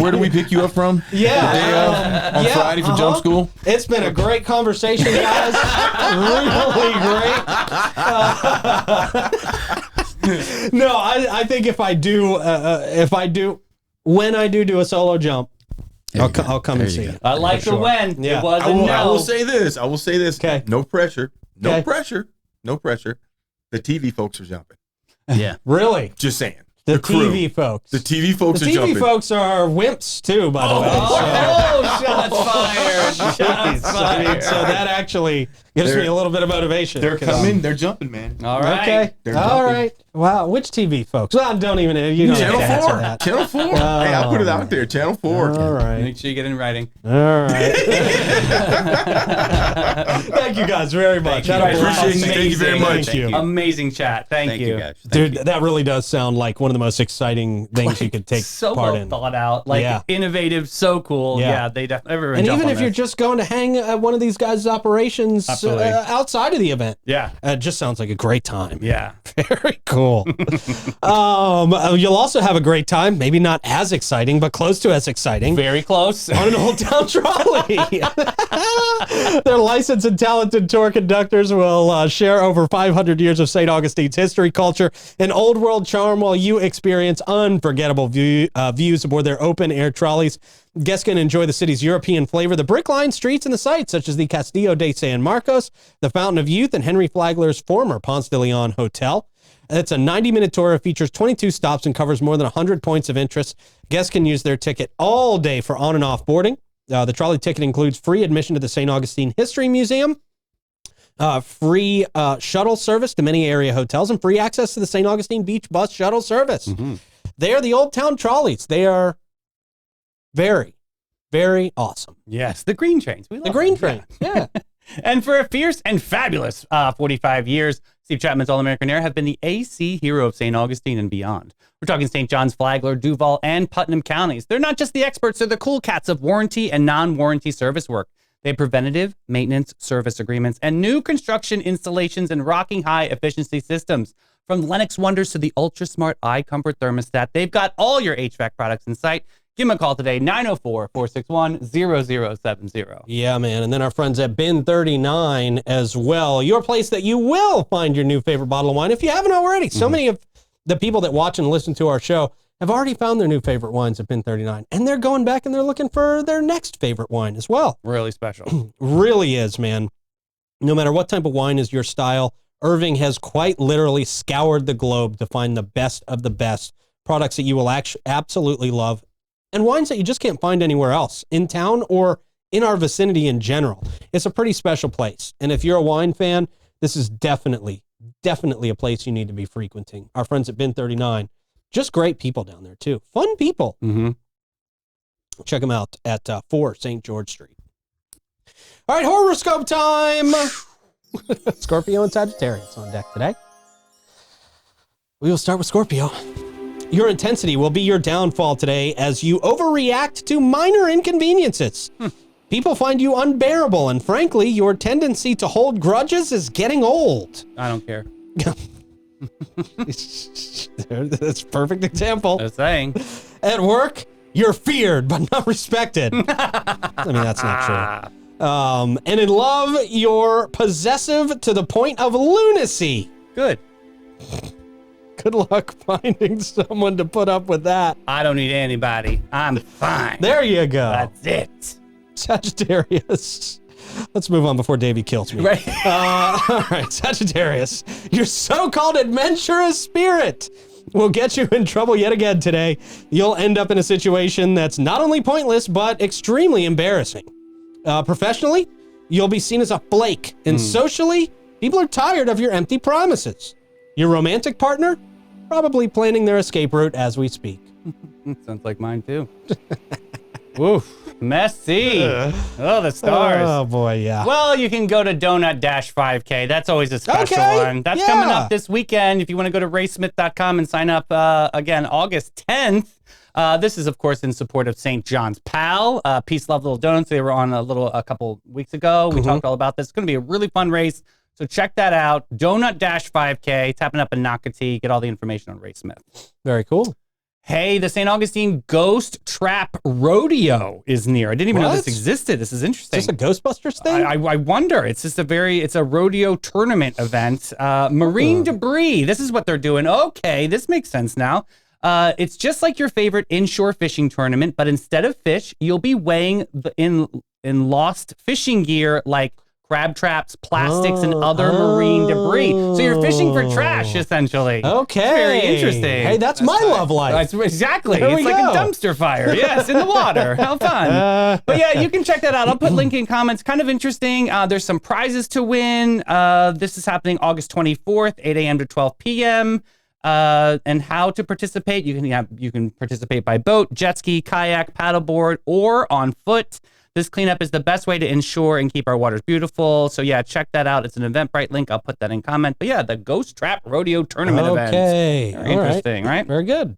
Speaker 4: where do we pick you up from?
Speaker 1: Yeah.
Speaker 4: The day of, on
Speaker 1: yeah,
Speaker 4: Friday for jump school?
Speaker 1: It's been a great conversation, guys. Really great. No, I think if I do, when I do a solo jump, I'll come and see you.
Speaker 2: I like
Speaker 1: For
Speaker 2: the
Speaker 1: sure.
Speaker 2: when.
Speaker 1: Yeah.
Speaker 2: It was
Speaker 4: I
Speaker 2: a
Speaker 4: will
Speaker 2: no.
Speaker 4: say this.
Speaker 1: Okay.
Speaker 4: No pressure. No
Speaker 1: Okay.
Speaker 4: pressure. No pressure. The TV folks are jumping.
Speaker 3: Yeah.
Speaker 1: Really?
Speaker 4: Just saying.
Speaker 1: The
Speaker 4: crew.
Speaker 1: TV folks.
Speaker 4: The TV folks
Speaker 1: The
Speaker 4: are
Speaker 1: TV
Speaker 4: jumping.
Speaker 1: folks are wimps too, by the way.
Speaker 2: Oh, shots fired. Shots
Speaker 1: I mean,
Speaker 2: fired.
Speaker 1: so that actually gives me a little bit of motivation.
Speaker 4: They're
Speaker 1: 'cause-
Speaker 4: coming. They're jumping, man.
Speaker 2: All right.
Speaker 1: Okay.
Speaker 4: They're
Speaker 1: All
Speaker 4: jumping.
Speaker 1: right. Wow. Which TV folks? Well, don't even. You don't have
Speaker 4: Channel
Speaker 1: to answer
Speaker 4: 4.
Speaker 1: that.
Speaker 4: Channel 4. Hey, I put it out there. Channel 4.
Speaker 1: All right.
Speaker 2: Make sure you get it in writing.
Speaker 1: All right. Thank you guys very much.
Speaker 2: Thank you.
Speaker 1: Had a blast.
Speaker 4: Appreciate you. Thank you very much.
Speaker 1: Thank you.
Speaker 2: Amazing chat. Thank you.
Speaker 3: guys. Thank
Speaker 1: Dude,
Speaker 3: you.
Speaker 1: that really does sound like one of the most exciting things you could take
Speaker 2: So
Speaker 1: part
Speaker 2: well
Speaker 1: in.
Speaker 2: thought out, like
Speaker 1: Yeah.
Speaker 2: innovative, so cool.
Speaker 1: Yeah.
Speaker 2: Yeah, they definitely. Everyone
Speaker 1: And
Speaker 2: jump
Speaker 1: even
Speaker 2: on
Speaker 1: if you're
Speaker 2: this.
Speaker 1: just going to hang at one of these guys' operations
Speaker 2: Absolutely.
Speaker 1: outside of the event,
Speaker 2: yeah,
Speaker 1: it just sounds like a great time.
Speaker 2: yeah.
Speaker 1: Very cool. You'll also have a great time, maybe not as exciting, but close to as exciting.
Speaker 2: Very close.
Speaker 1: On an old town trolley. Their licensed and talented tour conductors will share over 500 years of St. Augustine's history, culture, and old world charm while you experience unforgettable views aboard their open air trolleys. Guests can enjoy the city's European flavor, the brick-lined streets and the sights such as the Castillo de San Marcos, the Fountain of Youth, and Henry Flagler's former Ponce de Leon Hotel. It's a 90-minute tour. It features 22 stops and covers more than 100 points of interest. Guests can use their ticket all day for on and off boarding. The trolley ticket includes free admission to the St. Augustine History Museum, free shuttle service to many area hotels, and free access to the St. Augustine Beach Bus Shuttle Service.
Speaker 3: Mm-hmm.
Speaker 1: They are the Old Town Trolleys. They are very, very awesome.
Speaker 2: Yes, the green trains. We love
Speaker 1: The green
Speaker 2: them.
Speaker 1: train. Yeah.
Speaker 2: And for a fierce and fabulous 45 years, Steve Chapman's All-American Air have been the AC hero of St. Augustine and beyond. We're talking St. John's, Flagler, Duval, and Putnam counties. They're not just the experts, they're the cool cats of warranty and non-warranty service work. They have preventative maintenance service agreements and new construction installations and rocking high efficiency systems. From Lennox Wonders to the ultra-smart iComfort thermostat, they've got all your HVAC products in sight. Give them a call today, 904-461-0070.
Speaker 1: Yeah, man. And then our friends at Bin 39 as well. Your place that you will find your new favorite bottle of wine if you haven't already. So many of the people that watch and listen to our show have already found their new favorite wines at Bin 39. And they're going back and they're looking for their next favorite wine as well.
Speaker 2: Really special.
Speaker 1: Really is, man. No matter what type of wine is your style, Irving has quite literally scoured the globe to find the best of the best products that you will absolutely love. And wines that you just can't find anywhere else in town or in our vicinity in general. It's a pretty special place. And if you're a wine fan, this is definitely a place you need to be frequenting. Our friends at Bin 39, just great people down there too. Fun people.
Speaker 2: Mm-hmm.
Speaker 1: Check them out at 4 St. George Street. All right, horoscope time. Scorpio and Sagittarius on deck today. We will start with Scorpio. Your intensity will be your downfall today as you overreact to minor inconveniences. People find you unbearable, and frankly, your tendency to hold grudges is getting old.
Speaker 2: I don't care.
Speaker 1: That's a perfect example.
Speaker 2: Just saying.
Speaker 1: At work, you're feared but not respected. I mean, that's not true. And in love, you're possessive to the point of lunacy.
Speaker 2: Good.
Speaker 1: Good luck finding someone to put up with that.
Speaker 2: I don't need anybody. I'm fine.
Speaker 1: There you go.
Speaker 2: That's it.
Speaker 1: Sagittarius. Let's move on before Davey kills me.
Speaker 2: Right.
Speaker 1: All right, Sagittarius. Your so-called adventurous spirit will get you in trouble yet again today. You'll end up in a situation that's not only pointless, but extremely embarrassing. Professionally, you'll be seen as a flake. And socially, people are tired of your empty promises. Your romantic partner, probably planning their escape route as we speak.
Speaker 2: Sounds like mine too. Oof. Messy. Oh, the stars.
Speaker 1: Oh, boy, yeah.
Speaker 2: Well, you can go to Donut-5K. That's always a special one. That's coming up this weekend. If you want to go to racesmith.com and sign up, again, August 10th. This is, of course, in support of St. John's Pal. Peace, Love, Little Donuts. They were on a couple weeks ago. We talked all about this. It's going to be a really fun race. So check that out. Donut-5K. Tapping up in Nocatee. Get all the information on RaceSmith.
Speaker 1: Very cool.
Speaker 2: Hey, the St. Augustine Ghost Trap Rodeo is near. I didn't even know this existed. This is interesting.
Speaker 1: Is this a Ghostbusters thing?
Speaker 2: I wonder. It's just it's a rodeo tournament event. Marine debris. This is what they're doing. Okay, this makes sense now. It's just like your favorite inshore fishing tournament, but instead of fish, you'll be weighing in lost fishing gear like crab traps, plastics, and other marine debris. So you're fishing for trash, essentially.
Speaker 1: Okay.
Speaker 2: It's very interesting.
Speaker 1: Hey, that's my love life.
Speaker 2: Exactly.
Speaker 1: There
Speaker 2: It's
Speaker 1: we
Speaker 2: like
Speaker 1: go.
Speaker 2: a dumpster fire. Yes, in the water. How fun. But yeah, you can check that out. I'll put link in comments. Kind of interesting. There's some prizes to win. This is happening August 24th, 8 a.m. to 12 p.m. And how to participate. You can participate by boat, jet ski, kayak, paddleboard, or on foot. This cleanup is the best way to ensure and keep our waters beautiful. So yeah, check that out. It's an Eventbrite link. I'll put that in comment. But yeah, the Ghost Trap Rodeo Tournament event.
Speaker 1: Okay.
Speaker 2: Very interesting, right?
Speaker 1: Very good.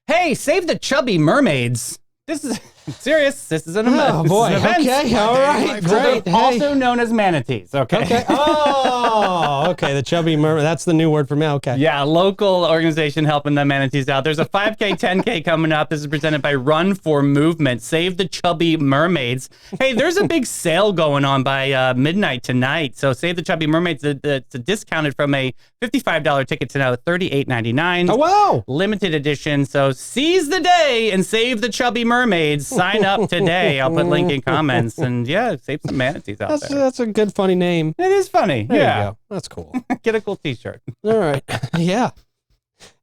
Speaker 2: Hey, save the chubby mermaids. This is serious. This is an event.
Speaker 1: Oh, boy.
Speaker 2: This is an event.
Speaker 1: Okay. All right.
Speaker 2: So they're
Speaker 1: Great.
Speaker 2: also known as manatees. Okay.
Speaker 1: Oh, okay. The chubby mermaid. That's the new word for me. Okay.
Speaker 2: Yeah, local organization helping the manatees out. There's a 5K, 10K coming up. This is presented by Run for Movement. Save the chubby mermaids. Hey, there's a big sale going on by midnight tonight. So Save the Chubby Mermaids. It's discounted from a $55 ticket to now $38.99.
Speaker 1: Oh, wow.
Speaker 2: Limited edition. So seize the day and save the chubby mermaids. Sign up today. I'll put link in comments. And yeah, save some manatees out there.
Speaker 1: That's a good, funny name.
Speaker 2: It is funny.
Speaker 1: There
Speaker 2: yeah.
Speaker 1: you go. That's cool.
Speaker 2: Get a cool t-shirt.
Speaker 1: All right. Yeah.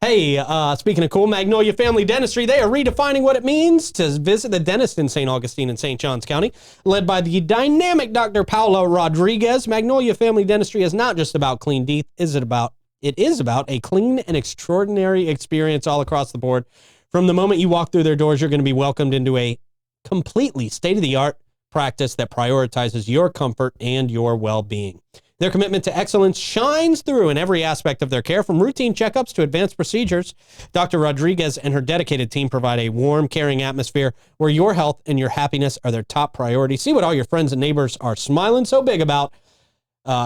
Speaker 1: Hey, speaking of cool, Magnolia Family Dentistry, they are redefining what it means to visit the dentist in St. Augustine and St. Johns County. Led by the dynamic Dr. Paulo Rodriguez, Magnolia Family Dentistry is not just about clean teeth. It is about a clean and extraordinary experience all across the board. From the moment you walk through their doors, you're going to be welcomed into a completely state-of-the-art practice that prioritizes your comfort and your well-being. Their commitment to excellence shines through in every aspect of their care, from routine checkups to advanced procedures. Dr. Rodriguez and her dedicated team provide a warm, caring atmosphere where your health and your happiness are their top priority. See what all your friends and neighbors are smiling so big about.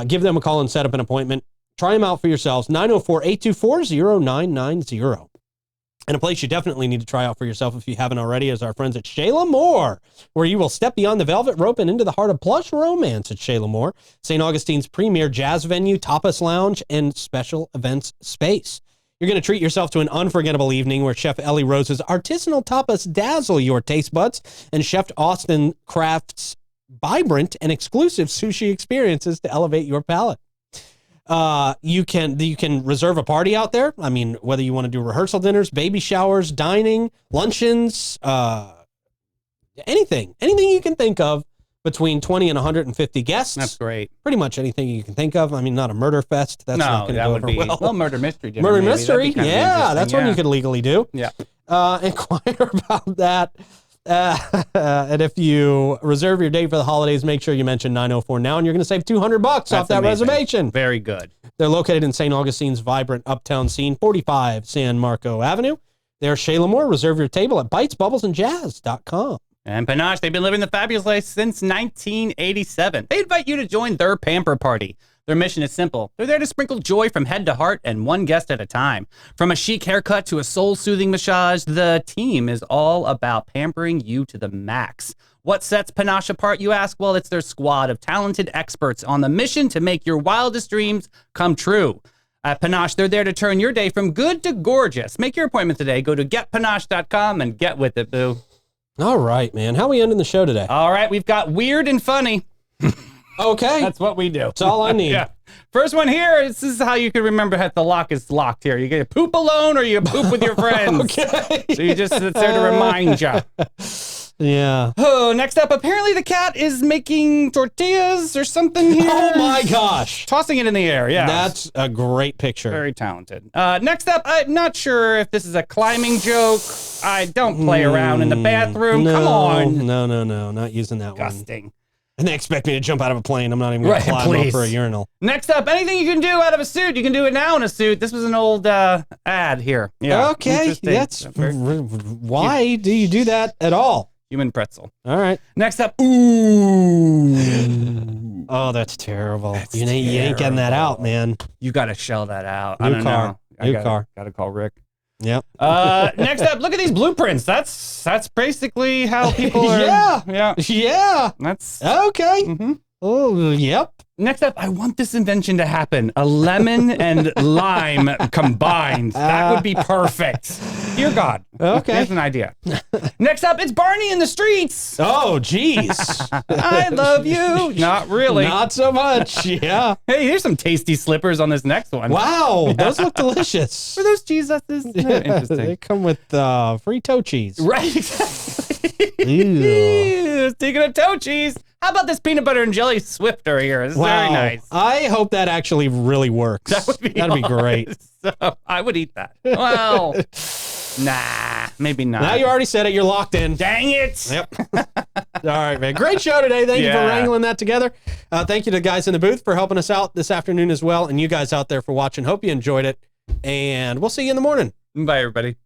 Speaker 1: Give them a call and set up an appointment. Try them out for yourselves. 904-824-0990. And a place you definitely need to try out for yourself if you haven't already is our friends at Shayla Moore, where you will step beyond the velvet rope and into the heart of plush romance at Shayla Moore, St. Augustine's premier jazz venue, tapas lounge, and special events space. You're going to treat yourself to an unforgettable evening where Chef Ellie Rose's artisanal tapas dazzle your taste buds, and Chef Austin crafts vibrant and exclusive sushi experiences to elevate your palate. You can reserve a party out there. I mean, whether you want to do rehearsal dinners, baby showers, dining, luncheons, anything you can think of between 20 and 150 guests.
Speaker 2: That's great.
Speaker 1: Pretty much anything you can think of. I mean, not a murder fest. That's not going to go over well.
Speaker 2: Well, murder mystery dinner.
Speaker 1: Murder
Speaker 2: maybe.
Speaker 1: mystery.
Speaker 2: That'd be kinda
Speaker 1: Yeah, that's
Speaker 2: interesting,
Speaker 1: one you could legally do.
Speaker 2: Yeah.
Speaker 1: Inquire about that. And if you reserve your date for the holidays, make sure you mention 904 now, and you're going to save $200 off that
Speaker 2: amazing.
Speaker 1: reservation.
Speaker 2: Very good.
Speaker 1: They're located in St. Augustine's vibrant uptown scene, 45 San Marco Avenue. They're Shayla Moore. Reserve your table at bitesbubblesandjazz.com.
Speaker 2: And Panache, they've been living the fabulous life since 1987. They invite you to join their pamper party. Their mission is simple. They're there to sprinkle joy from head to heart and one guest at a time. From a chic haircut to a soul-soothing massage, the team is all about pampering you to the max. What sets Panache apart, you ask? Well, it's their squad of talented experts on the mission to make your wildest dreams come true. At Panache, they're there to turn your day from good to gorgeous. Make your appointment today. Go to getpanache.com and get with it, boo.
Speaker 1: All right, man. How are we ending the show today?
Speaker 2: All right, we've got weird and funny.
Speaker 1: Okay.
Speaker 2: That's what we do.
Speaker 1: That's all I need.
Speaker 2: Yeah. First one here. This is how you can remember that the lock is locked here. You get poop alone or you poop with your friends.
Speaker 1: Okay.
Speaker 2: So you just, it's there to remind you.
Speaker 1: Yeah.
Speaker 2: Oh, next up, apparently the cat is making tortillas or something here.
Speaker 1: Oh my gosh.
Speaker 2: Tossing it in the air, yeah.
Speaker 1: That's a great picture.
Speaker 2: Very talented. Next up, I'm not sure if this is a climbing joke. I don't play around in the bathroom.
Speaker 1: No,
Speaker 2: Come on.
Speaker 1: No, not using that one.
Speaker 2: Disgusting.
Speaker 1: And they expect me to jump out of a plane. I'm not even going to climb up for a urinal.
Speaker 2: Next up, anything you can do out of a suit, you can do it now in a suit. This was an old ad here. Yeah.
Speaker 1: Okay, that's why do you do that at all?
Speaker 2: Human pretzel.
Speaker 1: All right.
Speaker 2: Next up, ooh.
Speaker 1: Oh, that's terrible. You ain't getting that out, man.
Speaker 2: You got to shell that out.
Speaker 1: New car.
Speaker 2: Got to call Rick.
Speaker 1: Yep.
Speaker 2: Next up, look at these blueprints. That's basically how people are.
Speaker 1: Yeah.
Speaker 2: That's
Speaker 1: okay.
Speaker 2: Mm-hmm.
Speaker 1: Oh, yep.
Speaker 2: Next up, I want this invention to happen. A lemon and lime combined. That would be perfect. Dear God.
Speaker 1: Okay.
Speaker 2: Here's an idea. Next up, it's Barney in the streets.
Speaker 1: Oh, geez.
Speaker 2: I love you. Not really.
Speaker 1: Not so much. Yeah.
Speaker 2: Hey, here's some tasty slippers on this next one.
Speaker 1: Wow. Those look delicious.
Speaker 2: Are those cheeses? Interesting.
Speaker 1: They come with free toe cheese.
Speaker 2: Right. Ew. Speaking of toe cheese, how about this peanut butter and jelly Swifter here? It's very nice.
Speaker 1: I hope that actually really works.
Speaker 2: That'd be great. So, I would eat that. Well, nah, maybe not.
Speaker 1: Now you already said it. You're locked in.
Speaker 2: Dang it.
Speaker 1: Yep. All right, man. Great show today. Thank you for wrangling that together. Thank you to the guys in the booth for helping us out this afternoon as well. And you guys out there for watching. Hope you enjoyed it. And we'll see you in the morning.
Speaker 2: Bye, everybody.